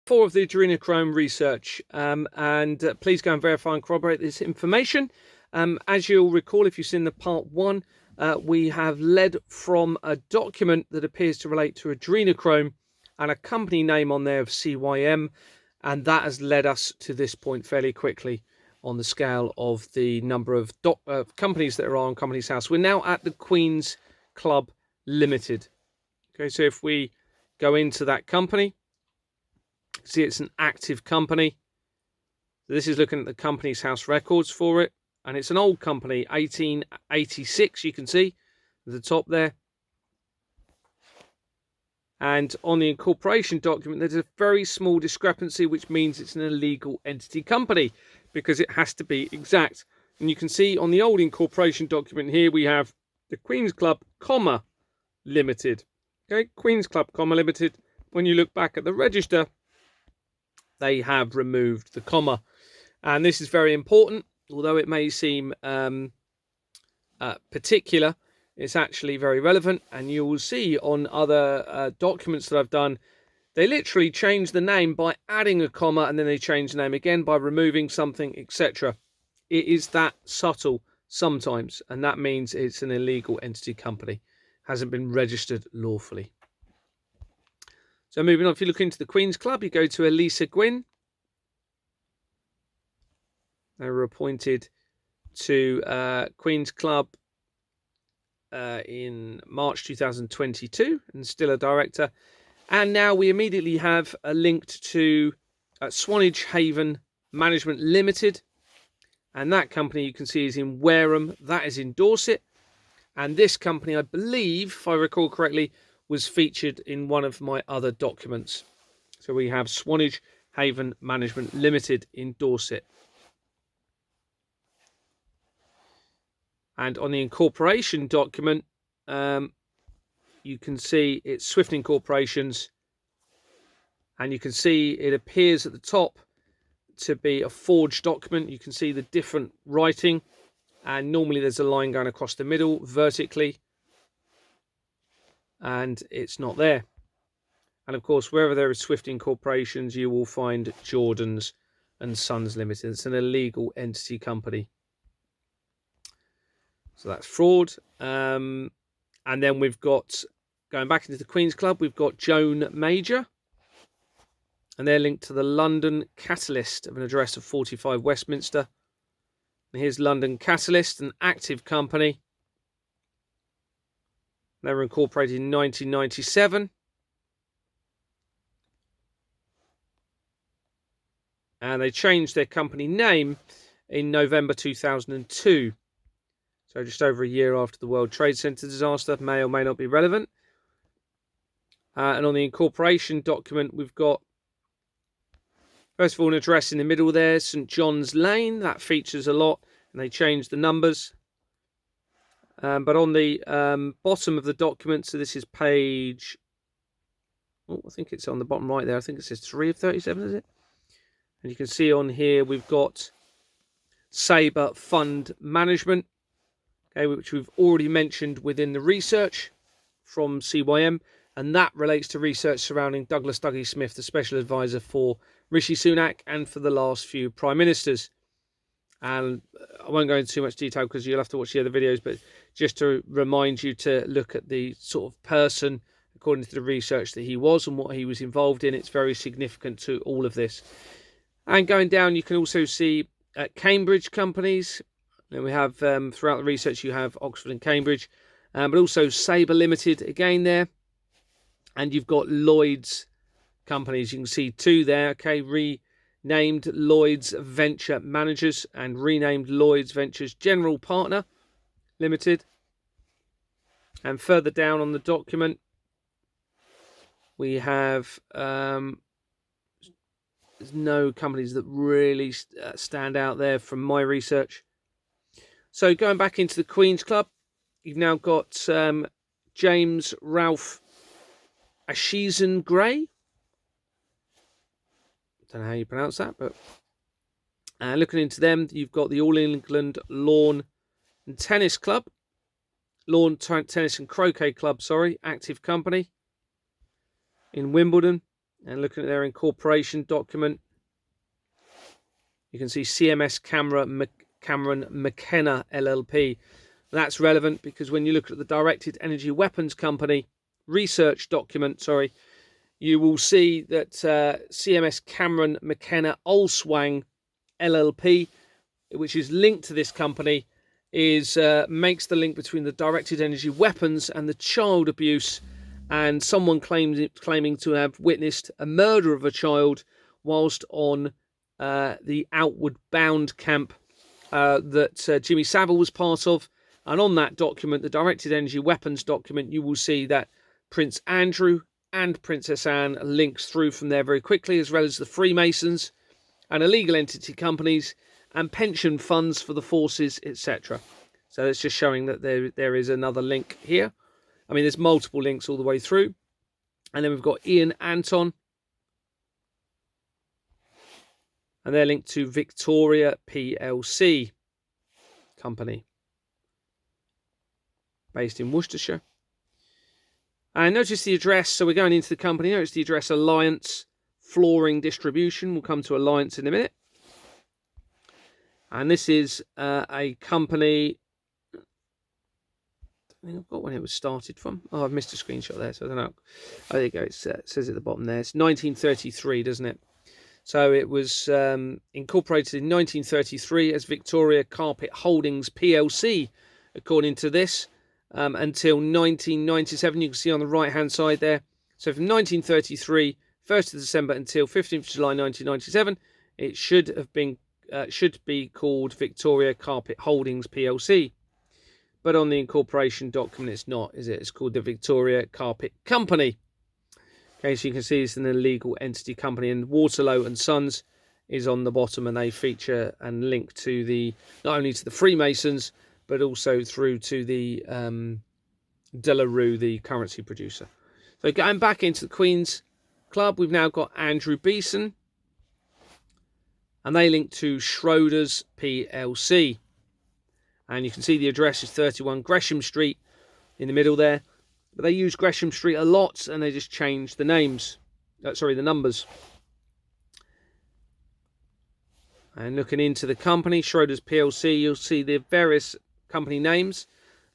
4 of the ADRENOCHROME research, and please go and verify and corroborate this information. As you'll recall, if you've seen the part 1, we have led from a document that appears to relate to ADRENOCHROME and a company name on there of CYM, and that has led us to this point fairly quickly on the scale of the number of companies that are on Companies House. We're now at the Queen's Club Limited. Okay, so if we go into that company, see it's an active company. This is looking at the Companies House records for it, and it's an old company, 1886, you can see at the top there. And on the incorporation document, there's a very small discrepancy, which means it's an illegal entity company because it has to be exact. And you can see on the old incorporation document here, we have the Queen's Club, comma, Limited. Okay, Queen's Club, comma, Limited. When you look back at the register, they have removed the comma. And this is very important, although it may seem particular. It's actually very relevant, and you will see on other documents that I've done, they literally change the name by adding a comma, and then they change the name again by removing something, etc. It is that subtle sometimes, and that means it's an illegal entity company, hasn't been registered lawfully. So moving on, if you look into the Queen's Club, you go to Elisa Gwynn. They were appointed to Queen's Club in March 2022 and still a director. And now we immediately have a linked to Swanage Haven Management Limited. And that company you can see is in Wareham. That is in Dorset. And this company, I believe, if I recall correctly, was featured in one of my other documents. So we have Swanage Haven Management Limited in Dorset. And on the incorporation document, you can see it's Swift Incorporations. And you can see it appears at the top to be a forged document. You can see the different writing. And normally there's a line going across the middle vertically. And it's not there. And of course, wherever there is Swift Incorporations, you will find Jordans and Sons Limited. It's an illegal entity company. So that's fraud. And then we've got, going back into the Queen's Club, we've got Joan Major. And they're linked to the London Catalyst of an address of 45 Westminster. And here's London Catalyst, an active company. They were incorporated in 1997. And they changed their company name in November 2002. So just over a year after the World Trade Center disaster. May or may not be relevant. And on the incorporation document, we've got, first of all, an address in the middle there, St. John's Lane. That features a lot, and they changed the numbers. But on the bottom of the document, so this is page, I think it's on the bottom right there. I think it says 3 of 37, is it? And you can see on here, we've got Sabre Fund Management. Okay, which we've already mentioned within the research from CYM, and that relates to research surrounding Douglas Dougie Smith, the special advisor for Rishi Sunak and for the last few prime ministers. And I won't go into too much detail because you'll have to watch the other videos, but just to remind you to look at the sort of person, according to the research, that he was and what he was involved in. It's very significant to all of this. And going down, you can also see Cambridge companies. And we have, throughout the research, you have Oxford and Cambridge, but also Sabre Limited again there. And you've got Lloyd's companies. You can see 2 there, okay, renamed Lloyd's Venture Managers and renamed Lloyd's Ventures General Partner Limited. And further down on the document, we have, there's no companies that really stand out there from my research. So going back into the Queen's Club, you've now got James Ralph Asheeson Gray. Don't know how you pronounce that, but looking into them, you've got the All England Lawn and Tennis Club. Lawn Tennis and Croquet Club, sorry, active company in Wimbledon. And looking at their incorporation document, you can see CMS Cameron McKenna LLP. That's relevant because when you look at the Directed Energy Weapons Company research document, you will see that CMS Cameron McKenna Olswang LLP, which is linked to this company, makes the link between the directed energy weapons and the child abuse, and someone claiming to have witnessed a murder of a child whilst on the Outward Bound camp that Jimmy Savile was part of. And on that document, the directed energy weapons document, you will see that Prince Andrew and Princess Anne links through from there very quickly, as well as the Freemasons and illegal entity companies and pension funds for the forces, etc. So it's just showing that there is another link here. I mean, there's multiple links all the way through. And then we've got Ian Anton. And they're linked to Victoria PLC company, based in Worcestershire. And notice the address. So we're going into the company. Notice the address: Alliance Flooring Distribution. We'll come to Alliance in a minute. And this is a company. I think I've got when it was started from. Oh, I've missed a screenshot there, so I don't know. Oh, there you go. It says at the bottom there. It's 1933, doesn't it? So it was incorporated in 1933 as Victoria Carpet Holdings PLC, according to this, until 1997. You can see on the right-hand side there. So from 1933, 1st of December until 15th of July 1997, it should be called Victoria Carpet Holdings PLC. But on the incorporation document, it's not, is it? It's called the Victoria Carpet Company. Okay, so you can see it's an illegal entity company, and Waterloo and Sons is on the bottom, and they feature and link to not only to the Freemasons, but also through to the De La Rue, the currency producer. So going back into the Queen's Club, we've now got Andrew Beeson, and they link to Schroders PLC. And you can see the address is 31 Gresham Street in the middle there. But they use Gresham Street a lot, and they just change the names. The numbers. And looking into the company, Schroders PLC, you'll see the various company names.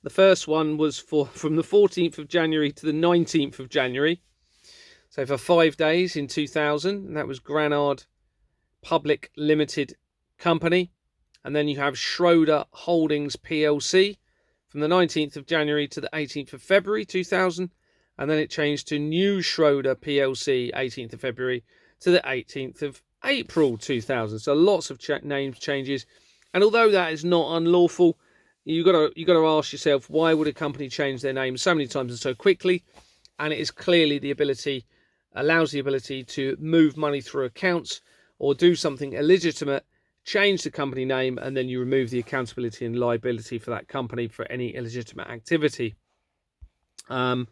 The first one was from the 14th of January to the 19th of January. So for 5 days in 2000, and that was Granard Public Limited Company. And then you have Schroder Holdings PLC from the 19th of January to the 18th of February 2000. And then it changed to New Schroder PLC, 18th of February to the 18th of April 2000. So lots of names changes. And although that is not unlawful, you got to ask yourself, why would a company change their name so many times and so quickly? And it is clearly allows the ability to move money through accounts or do something illegitimate, change the company name, and then you remove the accountability and liability for that company for any illegitimate activity. And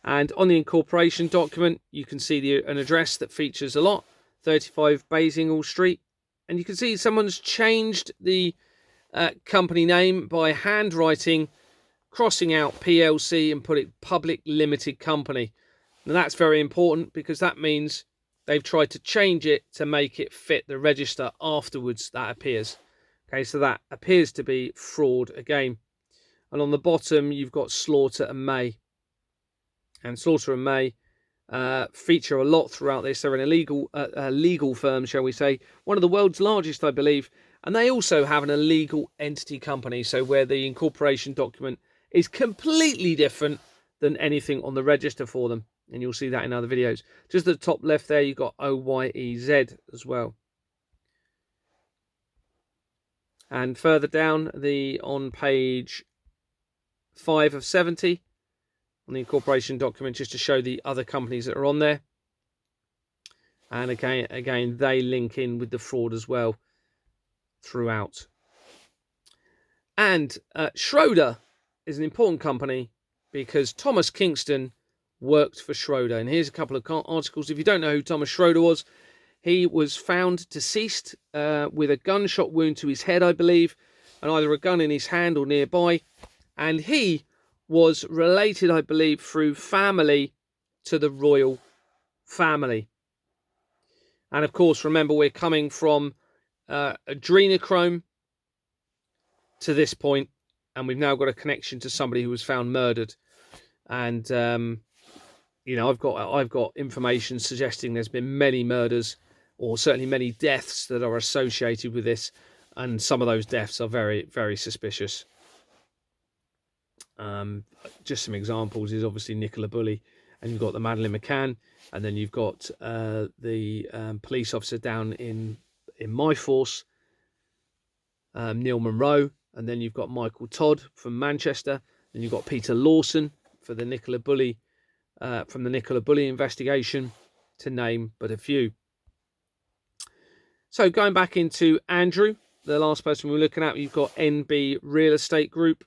on the incorporation document, you can see an address that features a lot, 35 Basinghall Street. And you can see someone's changed the company name by handwriting, crossing out PLC and put it Public Limited Company. And that's very important because that means they've tried to change it to make it fit the register afterwards that appears. Okay, so that appears to be fraud again. And on the bottom, you've got Slaughter and May. And Slaughter and May feature a lot throughout this. They're an legal firm, shall we say. One of the world's largest, I believe. And they also have an illegal entity company, so where the incorporation document is completely different than anything on the register for them. And you'll see that in other videos. Just at the top left there, you've got OYEZ as well. And further down, on page 5 of 70, on the incorporation document, just to show the other companies that are on there. And again, they link in with the fraud as well throughout. And Schroder is an important company because Thomas Kingston worked for Schroder. And here's a couple of articles. If you don't know who Thomas Schroder was, he was found deceased with a gunshot wound to his head, I believe, and either a gun in his hand or nearby. And he was related, I believe, through family to the royal family. And of course, remember, we're coming from ADRENOCHROME to this point, and we've now got a connection to somebody who was found murdered. And you know, I've got information suggesting there's been many murders, or certainly many deaths that are associated with this, and some of those deaths are very, very suspicious. Just some examples is obviously Nicola Bulley, and you've got the Madeleine McCann, and then you've got the police officer down in my force, Neil Monroe, and then you've got Michael Todd from Manchester, and you've got Peter Lawson for the Nicola Bulley, from the Nicola Bulley investigation, to name but a few. So going back into Andrew, the last person we're looking at, you've got NB Real Estate Group.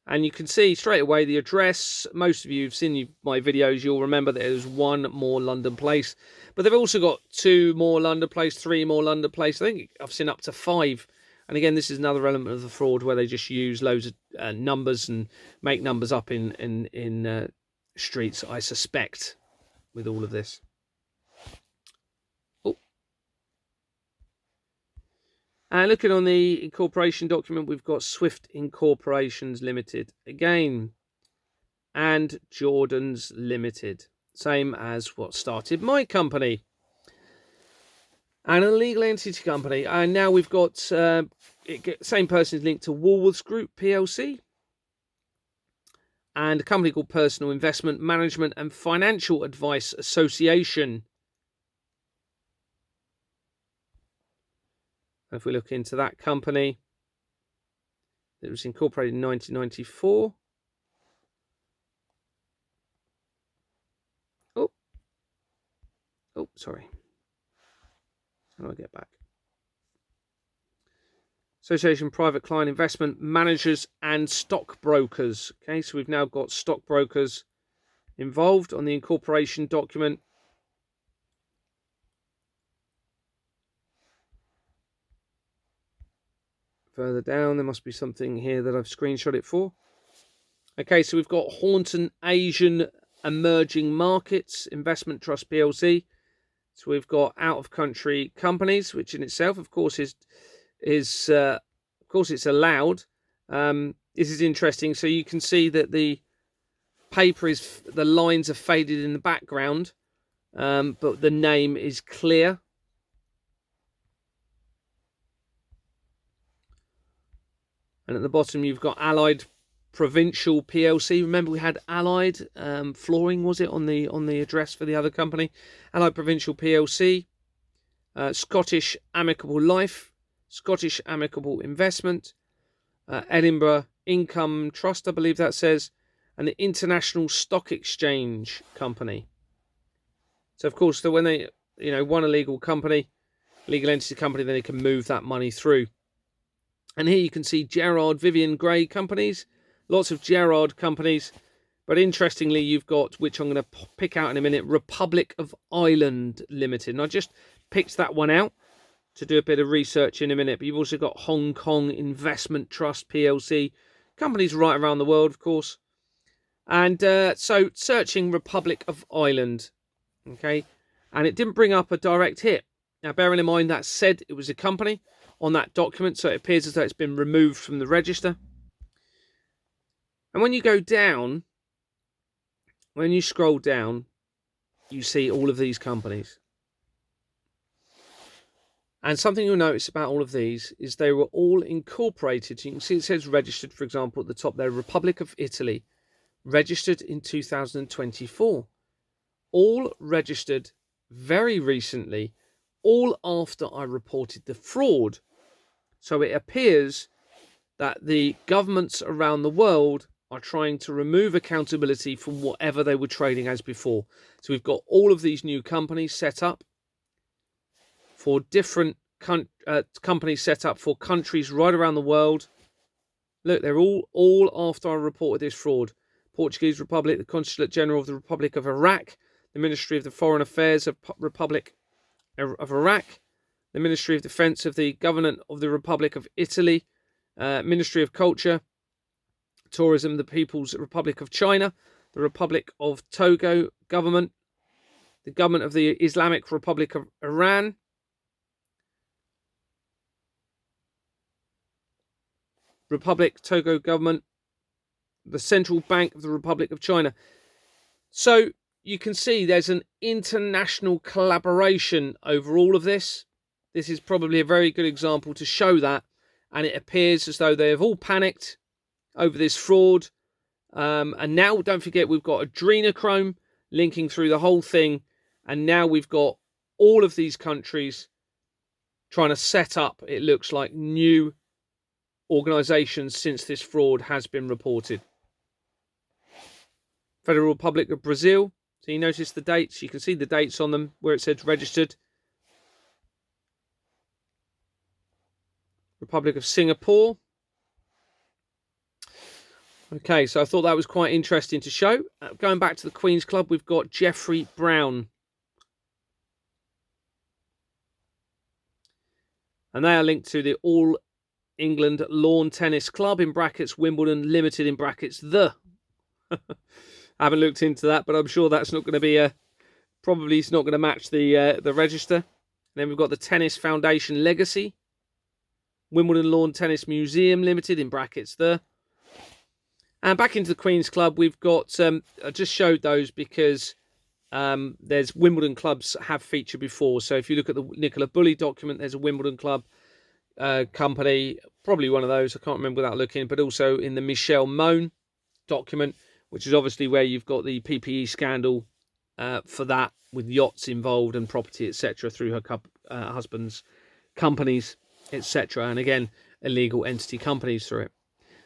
And you can see straight away the address. Most of you have seen my videos. You'll remember that there's one more London place. But they've also got 2 more London place, 3 more London place. I think I've seen up to 5. And again, this is another element of the fraud where they just use loads of numbers and make numbers up in streets, I suspect, with all of this. And looking on the incorporation document, we've got Swift Incorporations Limited again, and Jordan's Limited, same as what started my company, and a legal entity company. And now we've got same person is linked to Woolworths Group PLC, and a company called Personal Investment Management and Financial Advice Association. If we look into that company, it was incorporated in 1994. Oh, sorry. How do I get back? Association Private Client Investment Managers and Stockbrokers. Okay, so we've now got stockbrokers involved on the incorporation document. Further down, there must be something here that I've screenshot it for. Okay, so we've got Hornton Asian Emerging Markets Investment Trust PLC. So we've got out-of-country companies, which in itself, of course, is of course it's allowed. This is interesting. So you can see that the paper the lines are faded in the background, but the name is clear. And at the bottom, you've got Allied Provincial PLC. Remember, we had Allied Flooring, was it, on the address for the other company? Allied Provincial PLC, Scottish Amicable Life, Scottish Amicable Investment, Edinburgh Income Trust, I believe that says, and the International Stock Exchange Company. So, of course, when they, want a legal entity company, then they can move that money through. And here you can see Gerard Vivian Gray companies, lots of Gerard companies. But interestingly, you've got, which I'm going to pick out in a minute, Republic of Ireland Limited. And I just picked that one out to do a bit of research in a minute. But you've also got Hong Kong Investment Trust PLC, companies right around the world, of course. And so searching Republic of Ireland, okay, and it didn't bring up a direct hit. Now, bearing in mind that said it was a company on that document, so it appears as though it's been removed from the register. And when you go down, when you scroll down, you see all of these companies. And something you'll notice about all of these is they were all incorporated. You can see it says registered, for example, at the top there, Republic of Italy, registered in 2024. All registered very recently, all after I reported the fraud. So it appears that the governments around the world are trying to remove accountability from whatever they were trading as before. So we've got all of these new companies set up for different companies set up for countries right around the world. Look, they're all after I reported this fraud. Portuguese Republic, the Consulate General of the Republic of Iraq, the Ministry of the Foreign Affairs of Republic of Iraq, the Ministry of Defence of the Government of the Republic of Italy, Ministry of Culture, Tourism, the People's Republic of China, the Republic of Togo government, the government of the Islamic Republic of Iran, Republic Togo government, the Central Bank of the Republic of China. So you can see there's an international collaboration over all of this. This is probably a very good example to show that. And it appears as though they have all panicked over this fraud. And now, don't forget, we've got ADRENOCHROME linking through the whole thing. And now we've got all of these countries trying to set up, it looks like, new organisations since this fraud has been reported. Federal Republic of Brazil. So you notice the dates. You can see the dates on them where it says registered. Republic of Singapore. Okay, so I thought that was quite interesting to show. Going back to the Queen's Club, we've got Jeffrey Brown. And they are linked to the All England Lawn Tennis Club, in brackets Wimbledon Limited, in brackets the. I haven't looked into that, but I'm sure that's not going to be probably it's not going to match the register. And then we've got the Tennis Foundation Legacy, Wimbledon Lawn Tennis Museum Limited, in brackets the. And back into the Queen's Club, we've got, I just showed those because there's Wimbledon clubs have featured before. So if you look at the Nicola Bulley document, there's a Wimbledon club company, probably one of those, I can't remember without looking, but also in the Michelle Mone document, which is obviously where you've got the PPE scandal for that, with yachts involved and property, etc., through her husband's companies, etc., and again, illegal entity companies through it.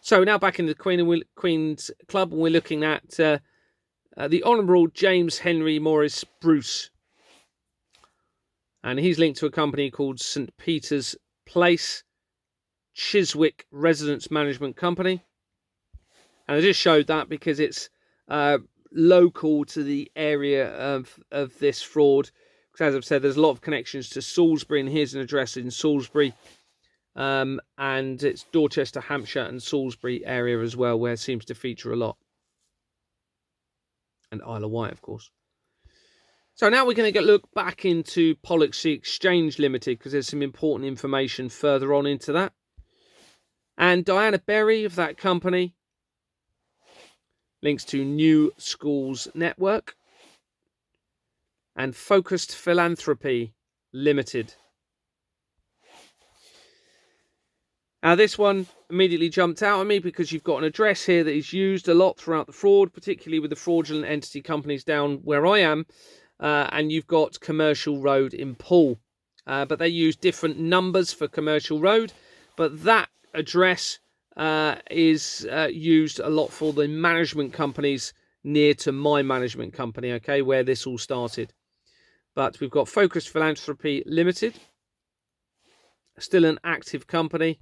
So now back in the Queen's Club, and we're looking at the Honourable James Henry Morris Bruce. And he's linked to a company called St. Peter's Place Chiswick Residence Management Company. And I just showed that because it's local to the area of this fraud. Because as I've said, there's a lot of connections to Salisbury, and here's an address in Salisbury. And it's Dorchester, Hampshire and Salisbury area as well, where it seems to feature a lot. And Isle of Wight, of course. So now we're going to look back into Policy Exchange Limited, because there's some important information further on into that. And Diana Berry of that company links to New Schools Network and Focused Philanthropy Limited. Now this one immediately jumped out at me because you've got an address here that is used a lot throughout the fraud, particularly with the fraudulent entity companies down where I am, and you've got Commercial Road in Poole. But they use different numbers for Commercial Road, but that address is used a lot for the management companies near to my management company, okay, where this all started. But we've got Focused Philanthropy Limited, still an active company.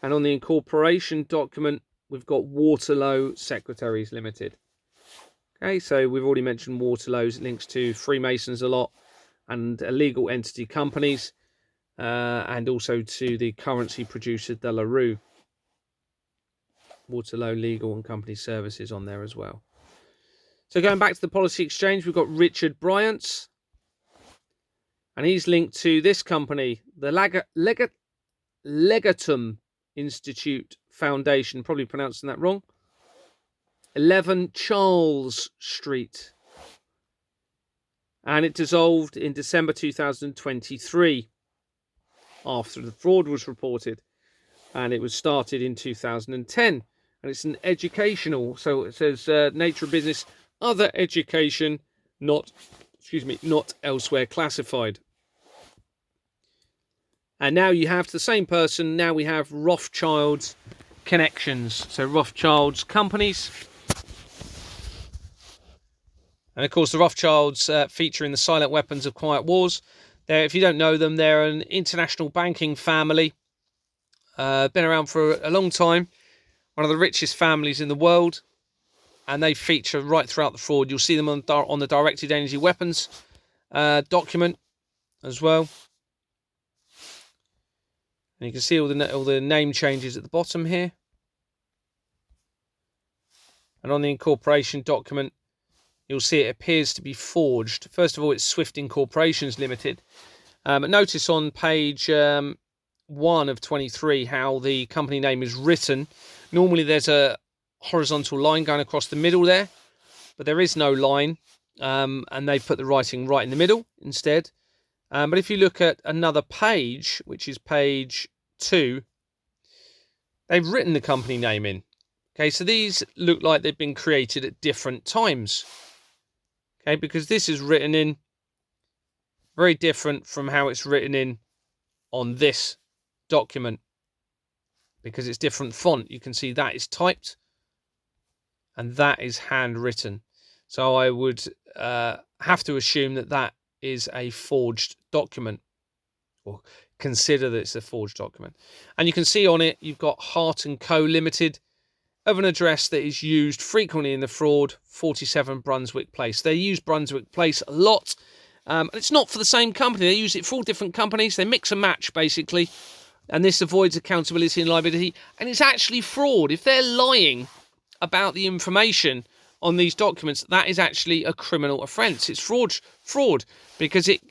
And on the incorporation document, we've got Waterloo Secretaries Limited. Okay, so we've already mentioned Waterloo's links to Freemasons a lot and illegal entity companies, and also to the currency producer De La Rue. Waterloo Legal and Company Services on there as well. So going back to the Policy Exchange, we've got Richard Bryant's, and he's linked to this company, the Legatum Institute Foundation, probably pronouncing that wrong, 11 Charles Street, and it dissolved in December 2023 after the fraud was reported, and it was started in 2010, and it's an educational, so it says nature of business, other education, not elsewhere classified. And now you have the same person. Now we have Rothschild's connections. So Rothschild's companies. And of course, the Rothschilds feature in the Silent Weapons of Quiet Wars. If you don't know them, they're an international banking family. Been around for a long time. One of the richest families in the world. And they feature right throughout the fraud. You'll see them on the Directed Energy Weapons document as well. And you can see all the name changes at the bottom here. And on the incorporation document, you'll see it appears to be forged. First of all, it's Swift Incorporations Limited. But notice on page 1 of 23 how the company name is written. Normally there's a horizontal line going across the middle there, but there is no line, and they've put the writing right in the middle instead. But if you look at another page, which is page 2, they've written the company name in. Okay, so these look like they've been created at different times. Okay, because this is written in very different from how it's written in on this document, because it's different font. You can see that is typed and that is handwritten. So I would have to assume that that is a forged document, or consider that it's a forged document. And you can see on it, you've got Hart & Co. Limited, of an address that is used frequently in the fraud, 47 Brunswick Place. They use Brunswick Place a lot. And it's not for the same company. They use it for all different companies. They mix and match, basically. And this avoids accountability and liability. And it's actually fraud. If they're lying about the information on these documents, that is actually a criminal offence. It's fraud because it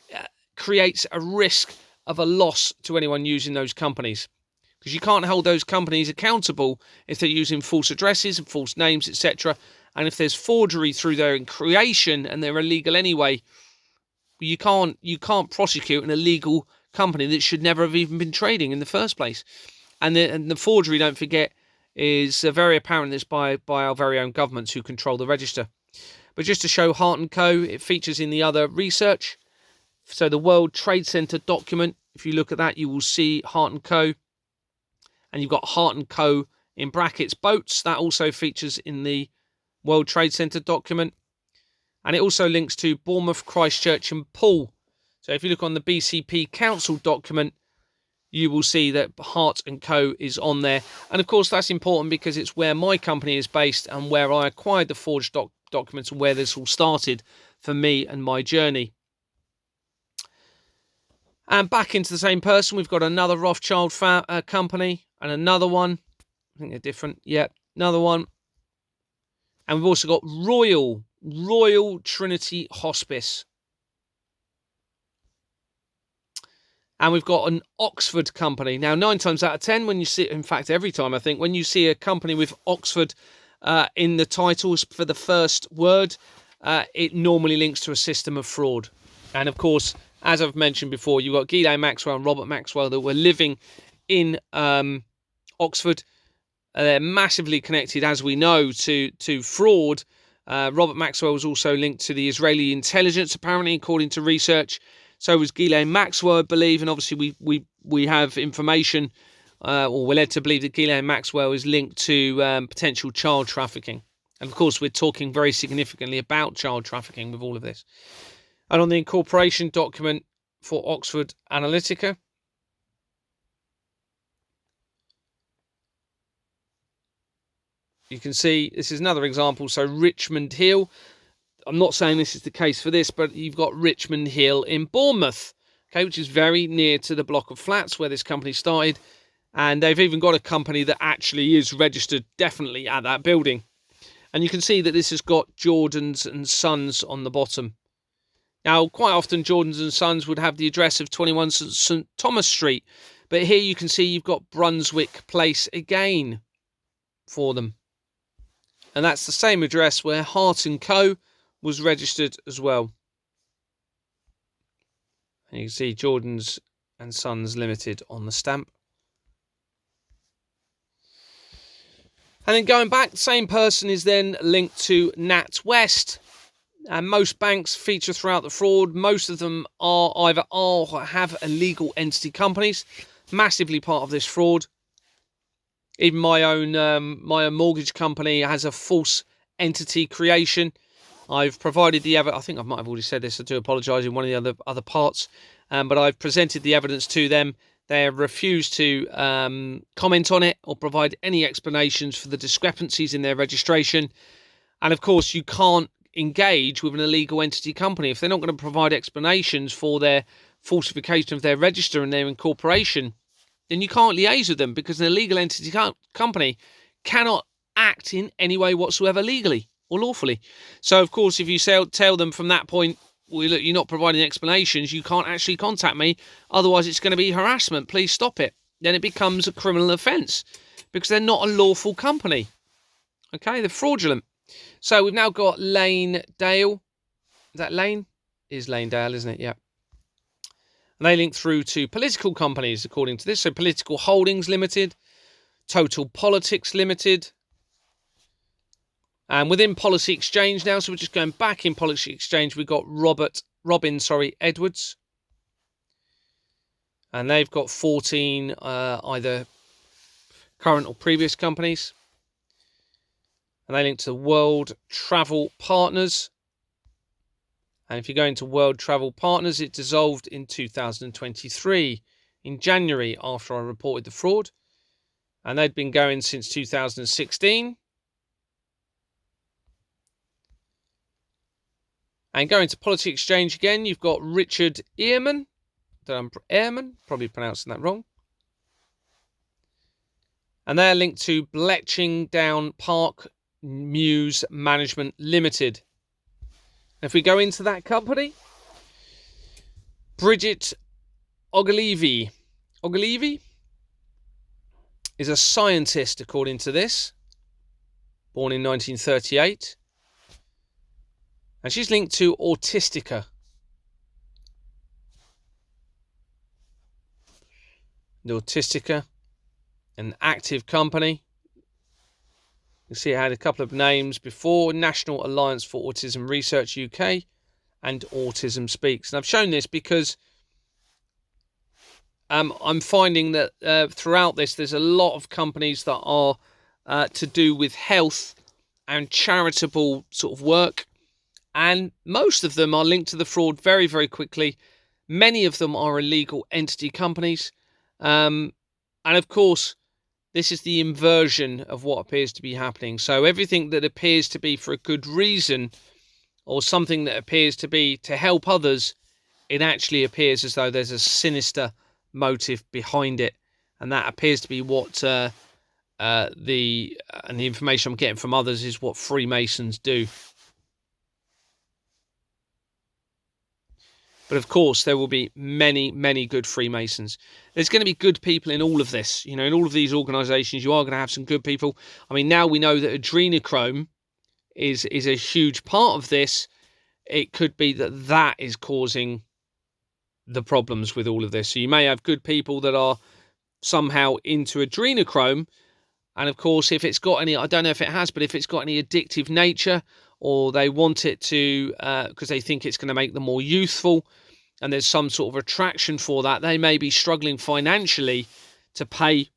creates a risk of a loss to anyone using those companies. Because you can't hold those companies accountable if they're using false addresses and false names, etc. And if there's forgery through their creation and they're illegal anyway, you can't prosecute an illegal company that should never have even been trading in the first place. And the forgery, don't forget, is very apparent. This by our very own governments who control the register. But just to show Hart & Co., it features in the other research. So the World Trade Center document, if you look at that, you will see Hart & Co. And you've got Hart & Co. in brackets boats. That also features in the World Trade Center document. And it also links to Bournemouth, Christchurch and Poole. So if you look on the BCP Council document, you will see that Hart & Co. is on there. And of course, that's important because it's where my company is based and where I acquired the forged documents and where this all started for me and my journey. And back into the same person, we've got another Rothschild company and another one. I think they're different. Yeah, another one. And we've also got Royal Trinity Hospice. And we've got an Oxford company. Now, 9 times out of 10, when you see, in fact, every time I think, when you see a company with Oxford in the titles for the first word, it normally links to a system of fraud. And of course, as I've mentioned before, you've got Ghislaine Maxwell and Robert Maxwell that were living in Oxford. They're massively connected, as we know, to fraud. Robert Maxwell was also linked to the Israeli intelligence, apparently, according to research. So was Ghislaine Maxwell, I believe. And obviously, we have information, or we're led to believe that Ghislaine Maxwell is linked to potential child trafficking. And of course, we're talking very significantly about child trafficking with all of this. And on the incorporation document for Oxford Analytica, you can see this is another example. So Richmond Hill, I'm not saying this is the case for this, but you've got Richmond Hill in Bournemouth, okay, which is very near to the block of flats where this company started. And they've even got a company that actually is registered definitely at that building. And you can see that this has got Jordan's and Sons on the bottom. Now, quite often, Jordan's and Sons would have the address of 21 St Thomas Street. But here you can see you've got Brunswick Place again for them. And that's the same address where Hart & Co. was registered as well. And you can see Jordan's and Sons Limited on the stamp. And then going back, the same person is then linked to NatWest. And most banks feature throughout the fraud. Most of them are either or have illegal entity companies. Massively part of this fraud. Even my own mortgage company has a false entity creation. I've provided the evidence. I think I might have already said this. I do apologise in one of the other parts. But I've presented the evidence to them. They have refused to comment on it or provide any explanations for the discrepancies in their registration. And of course, you can't engage with an illegal entity company if they're not going to provide explanations for their falsification of their register and their incorporation. then you can't liaise with them, because an illegal entity company cannot act in any way whatsoever legally or lawfully. So, of course, if you tell them from that point, well, look, you're not providing explanations, you can't actually contact me, otherwise it's going to be harassment, please stop it, then it becomes a criminal offence, because they're not a lawful company. Okay, they're fraudulent. So we've now got Dale. Is that Lane? It is Dale, isn't it? Yeah. And they link through to political companies, according to this. So Political Holdings Limited, Total Politics Limited. And within Policy Exchange now, so we're just going back in Policy Exchange, we've got Robin Edwards. And they've got 14 either current or previous companies. And they link to World Travel Partners. And if you go into World Travel Partners, it dissolved in 2023, in January, after I reported the fraud. And they'd been going since 2016. And going to Policy Exchange again, you've got Richard Ehrman. Probably pronouncing that wrong. And they're linked to Bletching Down Park Mews Management Limited. If we go into that company, Bridget Ogilvie is a scientist, according to this, born in 1938. And she's linked to Autistica. The Autistica, an active company. You see it had a couple of names before: National Alliance for Autism Research UK and Autism Speaks. And I've shown this because I'm finding that throughout this, there's a lot of companies that are to do with health and charitable sort of work. And most of them are linked to the fraud very, very quickly. Many of them are illegal entity companies. And of course, this is the inversion of what appears to be happening. So everything that appears to be for a good reason, or something that appears to be to help others, it actually appears as though there's a sinister motive behind it. And that appears to be what the information I'm getting from others is what Freemasons do. But of course, there will be many, many good Freemasons. There's going to be good people in all of this. You know, in all of these organisations, you are going to have some good people. I mean, now we know that adrenochrome is a huge part of this. It could be that is causing the problems with all of this. So you may have good people that are somehow into adrenochrome. And of course, if it's got any, I don't know if it has, but if it's got any addictive nature, or they want it to, because they think it's going to make them more youthful, and there's some sort of attraction for that, they may be struggling financially to pay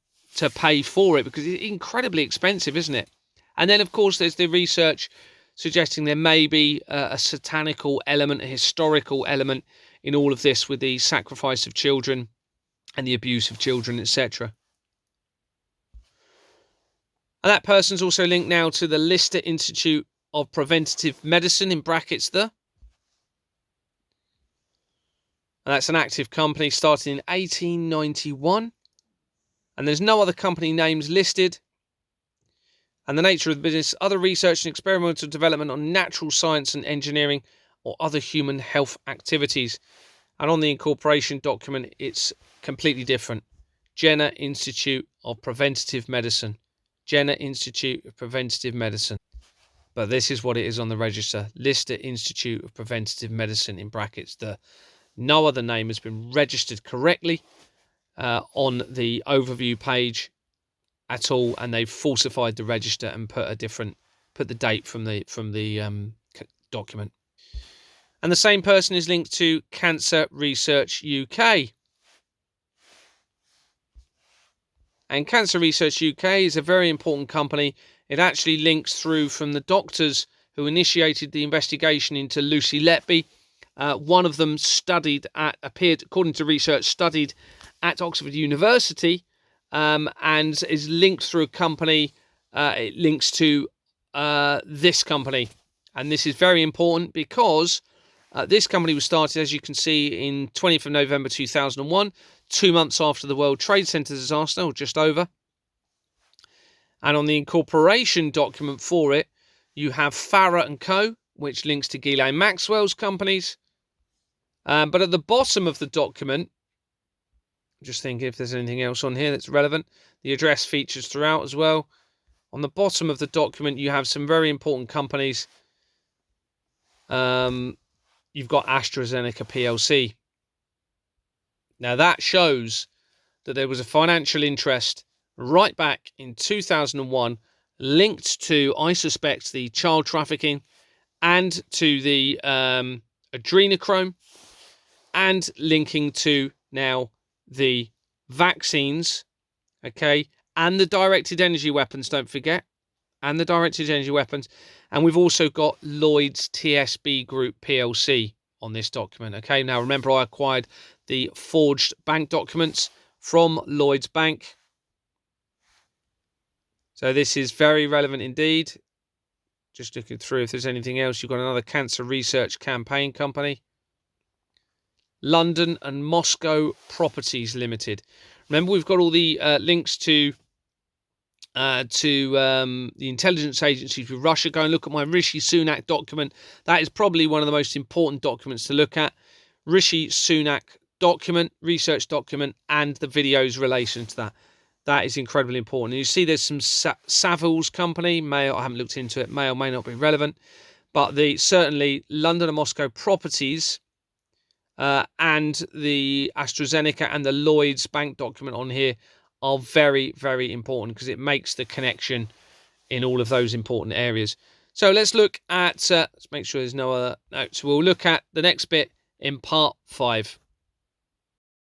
for it, because it's incredibly expensive, isn't it? And then, of course, there's the research suggesting there may be a satanical element, a historical element in all of this, with the sacrifice of children and the abuse of children, etc. And that person's also linked now to the Lister Institute of Preventative Medicine, in brackets the. And that's an active company started in 1891. And there's no other company names listed. And the nature of the business: other research and experimental development on natural science and engineering or other human health activities. And on the incorporation document, it's completely different. Jenner Institute of Preventative Medicine. Jenner Institute of Preventative Medicine. But this is what it is on the register. Lister Institute of Preventative Medicine, in brackets the. No other name has been registered correctly on the overview page at all, and they've falsified the register and put the date from the document. And the same person is linked to Cancer Research UK. And Cancer Research UK is a very important company. It actually links through from the doctors who initiated the investigation into Lucy Letby. One of them appeared, according to research, studied at Oxford University, and is linked through a company. It links to this company. And this is very important because this company was started, as you can see, in 20th of November 2001. 2 months after the World Trade Center disaster, or just over. And on the incorporation document for it, you have Farrer & Co., which links to Ghislaine Maxwell's companies. But at the bottom of the document, just thinking if there's anything else on here that's relevant. The address features throughout as well. On the bottom of the document, you have some very important companies. You've got AstraZeneca PLC. Now that shows that there was a financial interest right back in 2001 linked to, I suspect, the child trafficking and to the adrenochrome, and linking to now the vaccines, okay, and the directed energy weapons, don't forget, and the directed energy weapons. And we've also got Lloyd's TSB Group PLC on this document, okay. Now remember, I acquired the forged bank documents from Lloyd's Bank, so this is very relevant indeed. Just looking through if there's anything else. You've got another cancer research campaign company, London and Moscow Properties Limited. Remember, we've got all the links to the intelligence agencies with Russia. Go and look at my Rishi Sunak document. That is probably one of the most important documents to look at. Rishi Sunak document, research document, and the videos relation to that. That is incredibly important. And you see there's some Savills company. I haven't looked into it. May or may not be relevant. But certainly London and Moscow Properties and the AstraZeneca and the Lloyd's Bank document on here are very, very important, because it makes the connection in all of those important areas. So let's look at, let's make sure there's no other notes. We'll look at the next bit in part 5.